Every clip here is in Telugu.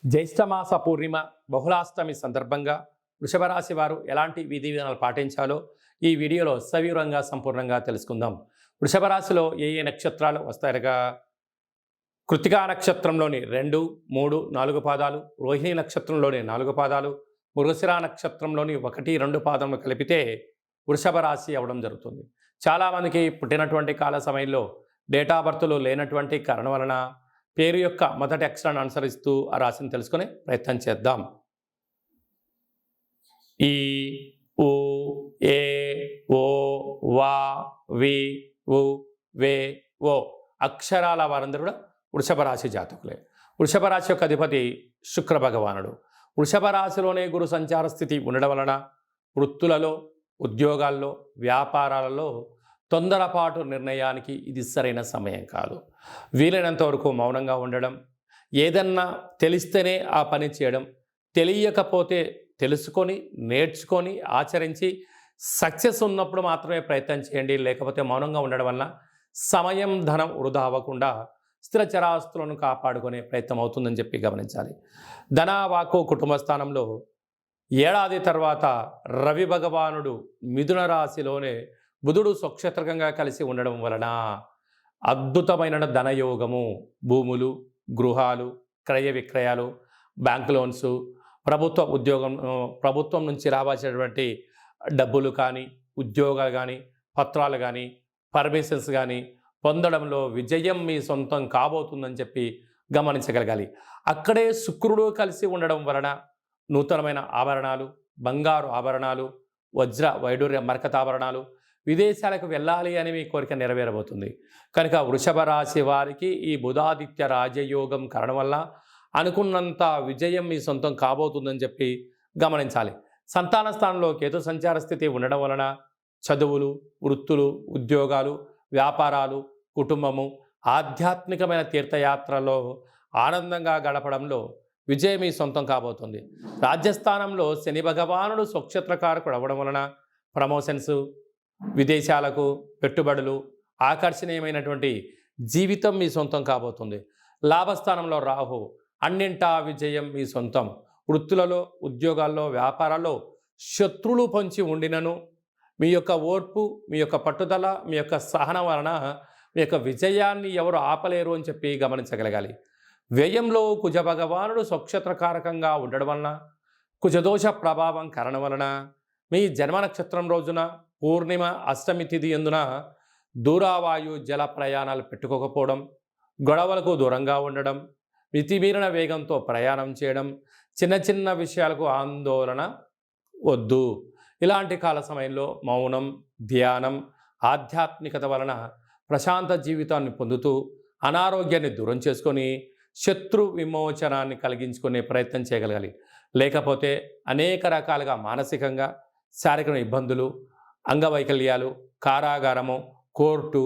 జ్యేష్ఠమాస పూర్ణిమ బహుళాష్టమి సందర్భంగా వృషభ రాశి వారు ఎలాంటి విధి విధానాలు పాటించాలో ఈ వీడియోలో సవివరంగా సంపూర్ణంగా తెలుసుకుందాం. వృషభ రాశిలో ఏ ఏ నక్షత్రాలు వస్తాయనగా కృత్తికా నక్షత్రంలోని 2, 3, 4 పాదాలు, రోహిణి నక్షత్రంలోని 4 పాదాలు, మృగశిర నక్షత్రంలోని 1, 2 పాదములు కలిపితే వృషభ రాశి అవ్వడం జరుగుతుంది. చాలామందికి పుట్టినటువంటి కాల సమయంలో డేటా బర్త్లు లేనటువంటి కారణం వలన పేరు యొక్క మొదటి అక్షరాన్ని అనుసరిస్తూ ఆ రాశిని తెలుసుకునే ప్రయత్నం చేద్దాం. ఈ, ఉ, ఏ, ఓ, వా, వి, ఉ, వే, ఓ అక్షరాల వారందరూ కూడా వృషభ రాశి జాతకులే. వృషభ రాశి యొక్క అధిపతి శుక్ర భగవానుడు. వృషభ రాశిలోనే గురు సంచార స్థితి ఉండడం వలన వృత్తులలో, ఉద్యోగాల్లో, వ్యాపారాలలో తొందరపాటు నిర్ణయానికి ఇది సరైన సమయం కాదు. వీలైనంత వరకు మౌనంగా ఉండడం, ఏదన్నా తెలిస్తేనే ఆ పని చేయడం, తెలియకపోతే తెలుసుకొని, నేర్చుకొని, ఆచరించి సక్సెస్ ఉన్నప్పుడు మాత్రమే ప్రయత్నం చేయండి. లేకపోతే మౌనంగా ఉండడం వల్ల సమయం, ధనం వృధా అవ్వకుండా స్థిర చరాస్తులను కాపాడుకునే ప్రయత్నం అవుతుందని చెప్పి గమనించాలి. ధన, వాక్కు, కుటుంబ స్థానంలో ఏడాది తర్వాత రవి భగవానుడు మిథున రాశిలోనే బుధుడు స్వక్షేత్రకంగా కలిసి ఉండడం వలన అద్భుతమైన ధనయోగము, భూములు, గృహాలు, క్రయ విక్రయాలు, బ్యాంక్ లోన్స్, ప్రభుత్వం నుంచి రావాల్సినటువంటి డబ్బులు కానీ, ఉద్యోగాలు కానీ, పత్రాలు కానీ, పర్మిషన్స్ కానీ పొందడంలో విజయం మీ సొంతం కాబోతుందని చెప్పి గమనించగలగాలి. అక్కడే శుక్రుడు కలిసి ఉండడం వలన నూతనమైన ఆభరణాలు, బంగారు ఆభరణాలు, వజ్ర వైడూర్య మరకతాభరణాలు, విదేశాలకు వెళ్ళాలి అని మీ కోరిక నెరవేరబోతుంది. కనుక వృషభ రాశి వారికి ఈ బుధాదిత్య రాజయోగం కారణం వల్ల అనుకున్నంత విజయం మీ సొంతం కాబోతుందని చెప్పి గమనించాలి. సంతాన స్థానంలో కేతు సంచార స్థితి ఉండడం వలన చదువులు, వృత్తులు, ఉద్యోగాలు, వ్యాపారాలు, కుటుంబము, ఆధ్యాత్మికమైన తీర్థయాత్రలో ఆనందంగా గడపడంలో విజయం మీ సొంతం కాబోతుంది. రాజ్యస్థానంలో శని భగవానుడు స్వక్షేత్రకారకుడు అవ్వడం వలన ప్రమోషన్స్, విదేశాలకు పెట్టుబడులు, ఆకర్షణీయమైనటువంటి జీవితం మీ సొంతం కాబోతుంది. లాభస్థానంలో రాహు, అన్నింటా విజయం మీ సొంతం. వృత్తులలో, ఉద్యోగాల్లో, వ్యాపారాల్లో శత్రులు పొంచి ఉండినను మీ యొక్క ఓర్పు, మీ యొక్క పట్టుదల, మీ యొక్క సహనం వలన మీ యొక్క విజయాన్ని ఎవరు ఆపలేరు అని చెప్పి గమనించగలగాలి. వ్యయంలో కుజ భగవానుడు స్వక్షేత్రకారకంగా ఉండడం వలన, కుజదోష ప్రభావం కారణం వలన మీ జన్మ నక్షత్రం రోజున పూర్ణిమ, అష్టమి తిథి ఎందున దూరావాయు జల ప్రయాణాలు పెట్టుకోకపోవడం, గొడవలకు దూరంగా ఉండడం, మితిమీరిన వేగంతో ప్రయాణం చేయడం, చిన్న చిన్న విషయాలకు ఆందోళన వద్దు. ఇలాంటి కాల సమయంలో మౌనం, ధ్యానం, ఆధ్యాత్మికత వలన ప్రశాంత జీవితాన్ని పొందుతూ అనారోగ్యాన్ని దూరం చేసుకొని శత్రు విమోచనాన్ని కలిగించుకునే ప్రయత్నం చేయగలగాలి. లేకపోతే అనేక రకాలుగా మానసికంగా శారీరక ఇబ్బందులు, అంగవైకల్యాలు, కారాగారము, కోర్టు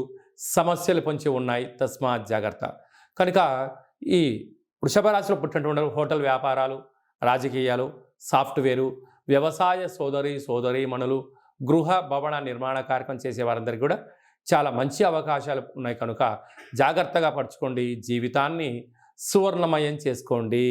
సమస్యలు పొంచి ఉన్నాయి. తస్మాత్ జాగ్రత్త. కనుక ఈ వృషభ రాశిలో పుట్టినటువంటి హోటల్ వ్యాపారాలు, రాజకీయాలు, సాఫ్ట్వేరు, వ్యవసాయ సోదరీమణులు, గృహ భవన నిర్మాణ కార్యక్రమం చేసే వారందరికీ కూడా చాలా మంచి అవకాశాలు ఉన్నాయి. కనుక జాగ్రత్తగా పరచుకోండి, జీవితాన్ని సువర్ణమయం చేసుకోండి.